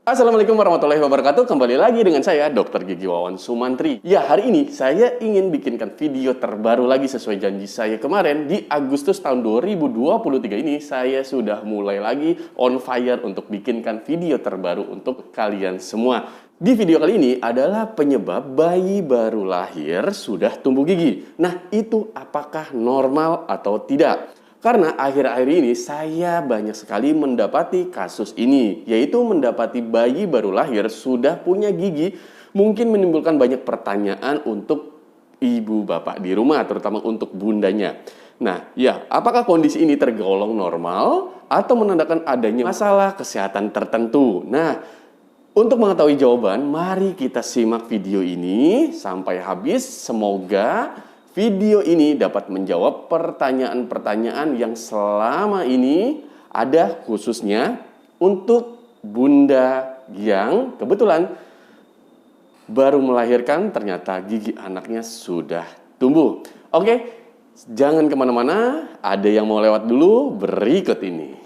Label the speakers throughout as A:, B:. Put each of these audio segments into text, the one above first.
A: Assalamualaikum warahmatullahi wabarakatuh. Kembali lagi dengan saya, Dr. Gigi Wawan Sumantri. Ya, hari ini saya ingin bikinkan video terbaru lagi sesuai janji saya kemarin. Di Agustus tahun 2023 ini, saya sudah mulai lagi on fire untuk bikinkan video terbaru untuk kalian semua. Di video kali ini adalah penyebab bayi baru lahir sudah tumbuh gigi. Nah, itu apakah normal atau tidak? Karena akhir-akhir ini saya banyak sekali mendapati kasus ini, yaitu mendapati bayi baru lahir sudah punya gigi, mungkin menimbulkan banyak pertanyaan untuk ibu bapak di rumah, terutama untuk bundanya. Nah, ya, apakah kondisi ini tergolong normal atau menandakan adanya masalah kesehatan tertentu? Nah, untuk mengetahui jawaban, mari kita simak video ini sampai habis. Semoga video ini dapat menjawab pertanyaan-pertanyaan yang selama ini ada khususnya untuk bunda yang kebetulan baru melahirkan, ternyata gigi anaknya sudah tumbuh. Oke, jangan kemana-mana, ada yang mau lewat dulu, berikut ini.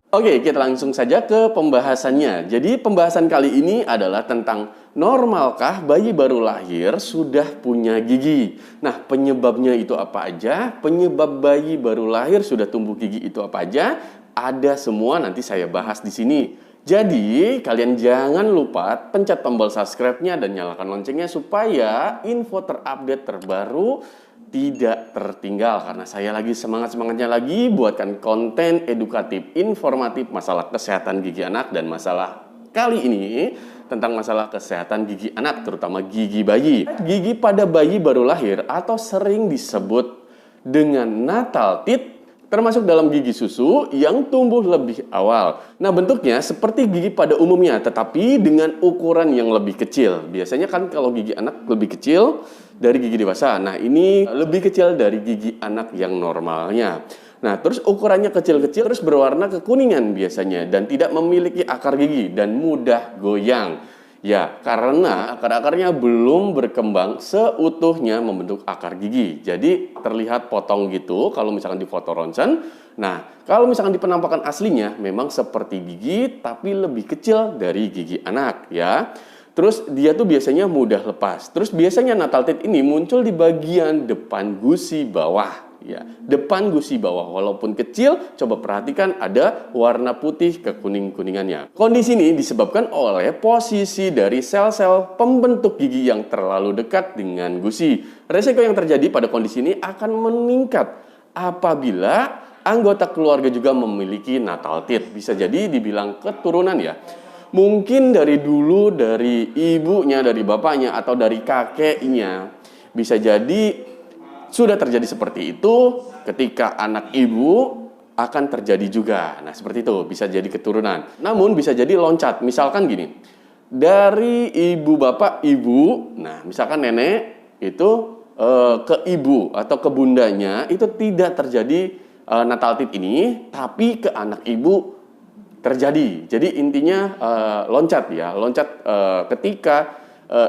A: Oke, kita langsung saja ke pembahasannya. Jadi pembahasan kali ini adalah tentang normalkah bayi baru lahir sudah punya gigi. Nah, penyebabnya itu apa aja? Penyebab bayi baru lahir sudah tumbuh gigi itu apa aja? Ada semua, nanti saya bahas di sini. Jadi, kalian jangan lupa pencet tombol subscribe-nya dan nyalakan loncengnya supaya info terupdate terbaru tidak tertinggal, karena saya lagi semangat-semangatnya lagi buatkan konten edukatif, informatif masalah kesehatan gigi anak, dan masalah kali ini tentang masalah kesehatan gigi anak, terutama gigi bayi. Gigi pada bayi baru lahir atau sering disebut dengan natal teeth termasuk dalam gigi susu yang tumbuh lebih awal. Nah, bentuknya seperti gigi pada umumnya, tetapi dengan ukuran yang lebih kecil. Biasanya kan kalau gigi anak lebih kecil dari gigi dewasa. Nah, ini lebih kecil dari gigi anak yang normalnya. Nah, terus ukurannya kecil-kecil, terus berwarna kekuningan biasanya, dan tidak memiliki akar gigi dan mudah goyang. Ya, karena akar-akarnya belum berkembang seutuhnya membentuk akar gigi. Jadi terlihat potong gitu kalau misalkan di foto ronsen. Nah, kalau misalkan di penampakan aslinya memang seperti gigi tapi lebih kecil dari gigi anak ya. Terus dia tuh biasanya mudah lepas. Terus biasanya natal teeth ini muncul di bagian depan gusi bawah. Ya, depan gusi bawah walaupun kecil, coba perhatikan ada warna putih kekuning-kuningannya. Kondisi ini disebabkan oleh posisi dari sel-sel pembentuk gigi yang terlalu dekat dengan gusi. Resiko yang terjadi pada kondisi ini akan meningkat apabila anggota keluarga juga memiliki natal teeth. Bisa jadi dibilang keturunan ya. Mungkin dari dulu, dari ibunya, dari bapaknya, atau dari kakeknya. Bisa jadi sudah terjadi seperti itu, ketika anak ibu akan terjadi juga. Nah, seperti itu, bisa jadi keturunan. Namun, bisa jadi loncat. Misalkan gini, dari ibu bapak, ibu, nah misalkan nenek itu ke ibu atau ke bundanya, itu tidak terjadi natal teeth ini, tapi ke anak ibu terjadi. Jadi intinya loncat ya, loncat ketika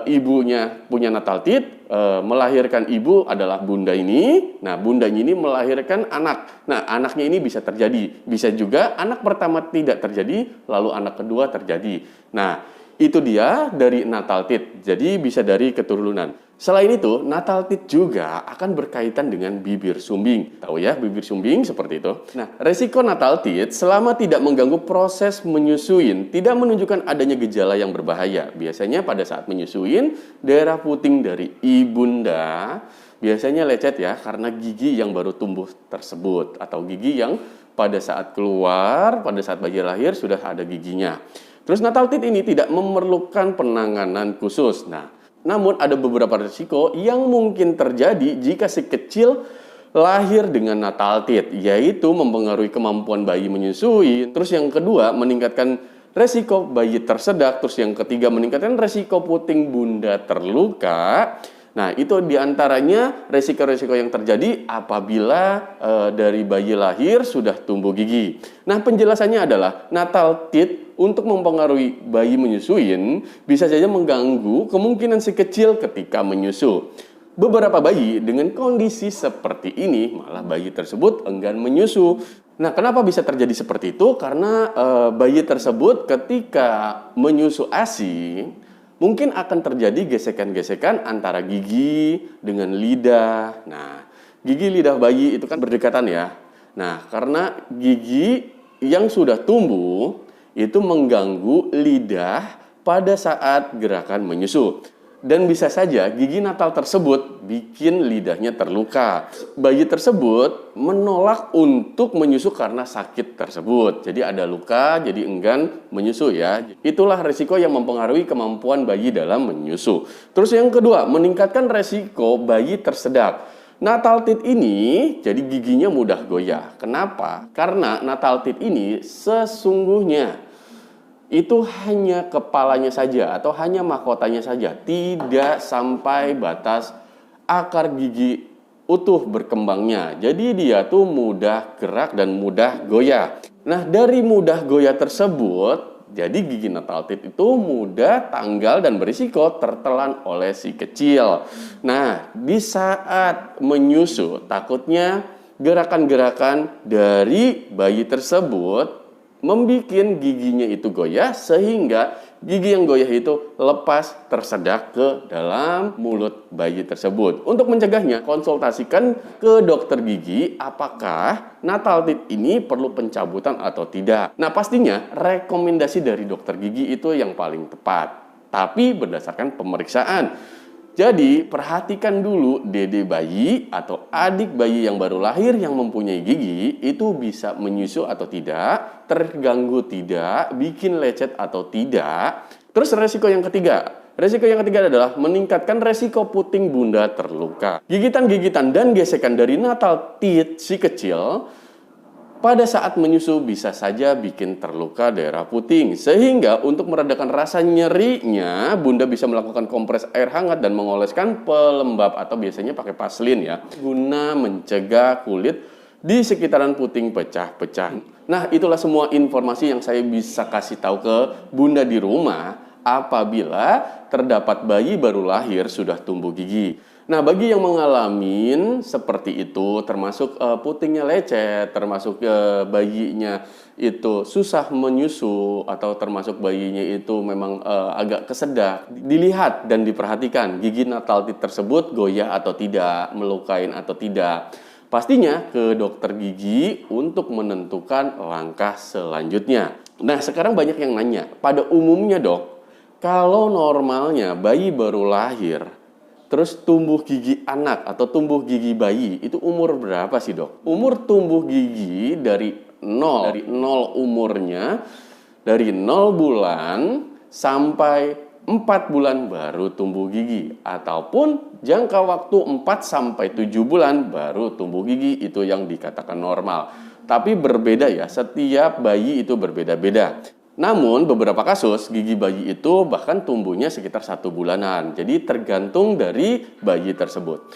A: ibunya punya natal teeth, melahirkan ibu adalah bunda ini. Nah, bundanya ini melahirkan anak. Nah, anaknya ini bisa terjadi. Bisa juga anak pertama tidak terjadi, lalu anak kedua terjadi. Nah, itu dia dari natal teeth. Jadi bisa dari keturunan. Selain itu, natal teeth juga akan berkaitan dengan bibir sumbing. Tahu ya, bibir sumbing seperti itu. Nah, resiko natal teeth selama tidak mengganggu proses menyusuin, tidak menunjukkan adanya gejala yang berbahaya. Biasanya pada saat menyusuin, daerah puting dari ibunda biasanya lecet ya, karena gigi yang baru tumbuh tersebut. Atau gigi yang pada saat keluar, pada saat bayi lahir sudah ada giginya. Terus natal teeth ini tidak memerlukan penanganan khusus. Nah, namun ada beberapa risiko yang mungkin terjadi jika si kecil lahir dengan natal teeth, yaitu mempengaruhi kemampuan bayi menyusui. Terus yang kedua, meningkatkan resiko bayi tersedak. Terus yang ketiga, meningkatkan resiko puting bunda terluka. Nah, itu diantaranya resiko-resiko yang terjadi apabila dari bayi lahir sudah tumbuh gigi. Nah, penjelasannya adalah natal teeth untuk mempengaruhi bayi menyusuin bisa saja mengganggu kemungkinan si kecil ketika menyusu. Beberapa bayi dengan kondisi seperti ini, malah bayi tersebut enggan menyusu. Nah, kenapa bisa terjadi seperti itu? Karena bayi tersebut ketika menyusu ASI, mungkin akan terjadi gesekan-gesekan antara gigi dengan lidah. Nah, gigi lidah bayi itu kan berdekatan ya. Nah, karena gigi yang sudah tumbuh itu mengganggu lidah pada saat gerakan menyusu. Dan bisa saja gigi natal tersebut bikin lidahnya terluka. Bayi tersebut menolak untuk menyusu karena sakit tersebut. Jadi ada luka, jadi enggan menyusu ya. Itulah resiko yang mempengaruhi kemampuan bayi dalam menyusu. Terus yang kedua, meningkatkan resiko bayi tersedak. Natal teeth ini jadi giginya mudah goyah. Kenapa? Karena natal teeth ini sesungguhnya itu hanya kepalanya saja atau hanya mahkotanya saja, tidak sampai batas akar gigi utuh berkembangnya. Jadi dia tuh mudah gerak dan mudah goyah. Nah, dari mudah goyah tersebut, jadi gigi natal teeth itu mudah tanggal dan berisiko tertelan oleh si kecil. Nah, di saat menyusu, takutnya gerakan-gerakan dari bayi tersebut membuat giginya itu goyah sehingga gigi yang goyah itu lepas tersedak ke dalam mulut bayi tersebut. Untuk mencegahnya, konsultasikan ke dokter gigi apakah natal teeth ini perlu pencabutan atau tidak. Nah, pastinya rekomendasi dari dokter gigi itu yang paling tepat, tapi berdasarkan pemeriksaan. Jadi, perhatikan dulu dede bayi atau adik bayi yang baru lahir yang mempunyai gigi itu bisa menyusu atau tidak, terganggu tidak, bikin lecet atau tidak. Terus resiko yang ketiga. Resiko yang ketiga adalah meningkatkan resiko puting bunda terluka. Gigitan-gigitan dan gesekan dari natal teeth si kecil pada saat menyusu bisa saja bikin terluka daerah puting. Sehingga untuk meredakan rasa nyerinya, bunda bisa melakukan kompres air hangat dan mengoleskan pelembab atau biasanya pakai paslin ya, guna mencegah kulit di sekitaran puting pecah-pecah. Nah, itulah semua informasi yang saya bisa kasih tahu ke bunda di rumah apabila terdapat bayi baru lahir sudah tumbuh gigi. Nah, bagi yang mengalami seperti itu, termasuk putingnya lecet, termasuk bayinya itu susah menyusu, atau termasuk bayinya itu memang agak kesedak, dilihat dan diperhatikan gigi natal teeth tersebut goyah atau tidak, melukain atau tidak. Pastinya ke dokter gigi untuk menentukan langkah selanjutnya. Nah, sekarang banyak yang nanya, pada umumnya dok, kalau normalnya bayi baru lahir, terus tumbuh gigi anak atau tumbuh gigi bayi, itu umur berapa sih dok? Umur tumbuh gigi dari 0 umurnya, dari 0 bulan sampai 4 bulan baru tumbuh gigi. Ataupun jangka waktu 4 sampai 7 bulan baru tumbuh gigi, itu yang dikatakan normal. Tapi berbeda ya, setiap bayi itu berbeda-beda. Namun beberapa kasus gigi bayi itu bahkan tumbuhnya sekitar 1 bulanan. Jadi tergantung dari bayi tersebut.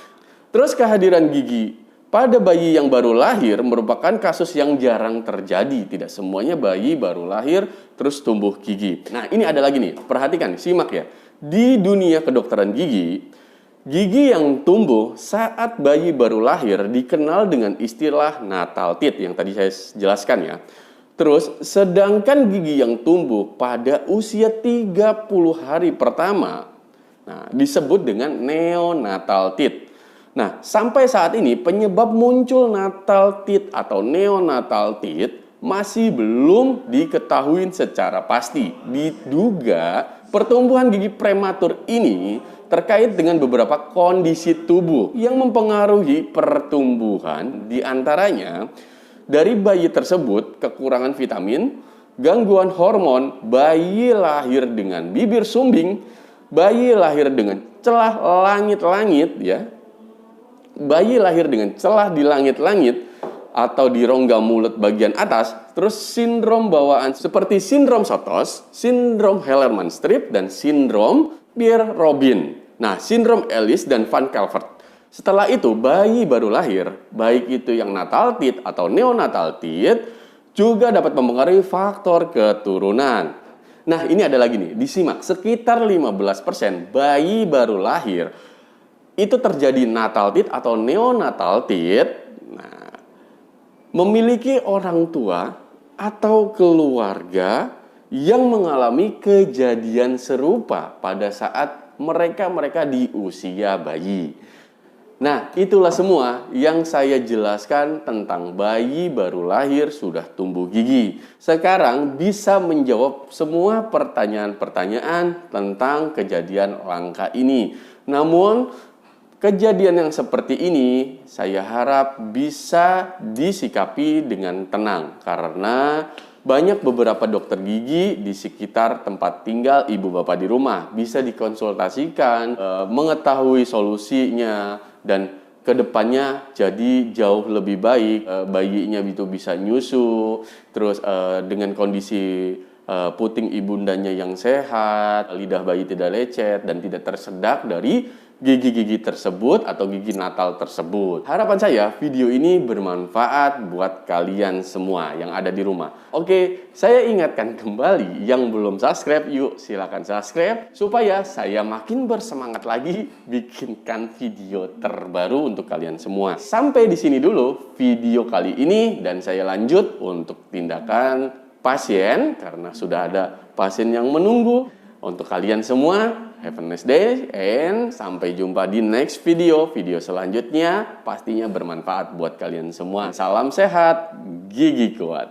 A: Terus kehadiran gigi pada bayi yang baru lahir merupakan kasus yang jarang terjadi. Tidak semuanya bayi baru lahir terus tumbuh gigi. Nah, ini ada lagi nih, perhatikan, simak ya. Di dunia kedokteran gigi, gigi yang tumbuh saat bayi baru lahir dikenal dengan istilah natal teeth yang tadi saya jelaskan ya. Terus, sedangkan gigi yang tumbuh pada usia 30 hari pertama, nah, disebut dengan neonatal teeth. Nah, sampai saat ini penyebab muncul natal teeth atau neonatal teeth masih belum diketahui secara pasti. Diduga pertumbuhan gigi prematur ini terkait dengan beberapa kondisi tubuh yang mempengaruhi pertumbuhan, diantaranya dari bayi tersebut kekurangan vitamin, gangguan hormon, bayi lahir dengan bibir sumbing, bayi lahir dengan celah langit-langit ya, bayi lahir dengan celah di langit-langit atau di rongga mulut bagian atas, terus sindrom bawaan seperti sindrom Sotos, sindrom Hallermann-Streiff, dan sindrom Pierre-Robin. Nah, sindrom Ellis dan Van Calvert. Setelah itu, bayi baru lahir, baik itu yang natal teeth atau neonatal teeth, juga dapat mempengaruhi faktor keturunan. Nah, ini ada lagi nih, disimak. Sekitar 15% bayi baru lahir itu terjadi natal teeth atau neonatal teeth, nah, memiliki orang tua atau keluarga yang mengalami kejadian serupa pada saat mereka di usia bayi. Nah, itulah semua yang saya jelaskan tentang bayi baru lahir sudah tumbuh gigi. Sekarang bisa menjawab semua pertanyaan-pertanyaan tentang kejadian langka ini. Namun, kejadian yang seperti ini saya harap bisa disikapi dengan tenang karena banyak beberapa dokter gigi di sekitar tempat tinggal ibu bapak di rumah. Bisa dikonsultasikan, mengetahui solusinya, dan kedepannya jadi jauh lebih baik. Bayinya itu bisa nyusu, terus dengan kondisi puting ibundanya yang sehat, lidah bayi tidak lecet dan tidak tersedak dari gigi-gigi tersebut atau gigi natal tersebut. Harapan saya video ini bermanfaat buat kalian semua yang ada di rumah. Oke, saya ingatkan kembali yang belum subscribe, yuk silakan subscribe supaya saya makin bersemangat lagi bikinkan video terbaru untuk kalian semua. Sampai di sini dulu video kali ini dan saya lanjut untuk tindakan pasien karena sudah ada pasien yang menunggu. Untuk kalian semua, have a nice day, and sampai jumpa di next video selanjutnya. Pastinya bermanfaat buat kalian semua. Salam sehat, gigi kuat.